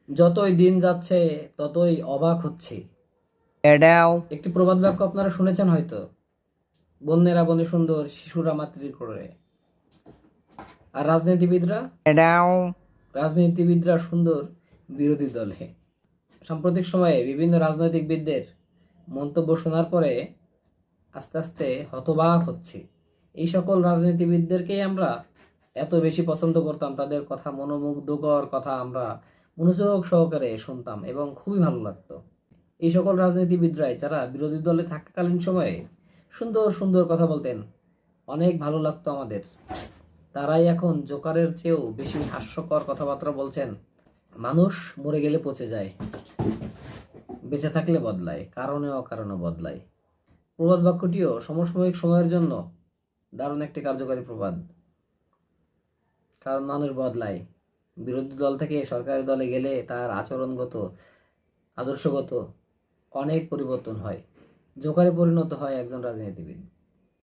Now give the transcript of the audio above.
যতই দিন যাচ্ছে ততই অবাক হচ্ছি। এটাও একটি প্রবাদ বাক্য আপনারা শুনেছেন হয়তো, বন্যেরা বনে সুন্দর, শিশুরা মাতৃ কোলে। আর রাজনীতিবিদরা এটাও রাজনীতিবিদরা সুন্দর বিরোধী দলে। সাম্প্রতিক সময়ে বিভিন্ন রাজনৈতিকবিদদের মন্তব্য শোনার পরে আস্তে আস্তে হতবাক হচ্ছি। এই সকল রাজনীতিবিদদেরকেই আমরা এত বেশি পছন্দ করতাম, তাদের কথা, মনোমুগ্ধকর কথা আমরা মনোযোগ সহকারে শুনতাম এবং খুবই ভালো লাগতো। এই সকল রাজনীতিবিদরাই যারা বিরোধী দলে থাকাকালীন সময়ে সুন্দর সুন্দর কথা বলতেন, অনেক ভালো লাগতো আমাদের। তারাই এখন জোকারের চেয়েও বেশি হাস্যকর কথাবার্তা বলছেন। মানুষ মরে গেলে পচে যায়, বেঁচে থাকলে বদলায়, কারণে অকারণে বদলায়। প্রবাদ বাক্যটিও সমসাময়িক সময়ের জন্য দারুণ একটি কার্যকরী প্রবাদ। কারণ মানুষ বদলায়, বিরোধী দল থেকে সরকারি দলে গেলে তার আচরণগত, আদর্শগত অনেক পরিবর্তন হয়, জোকারে পরিণত হয় একজন রাজনীতিবিদ।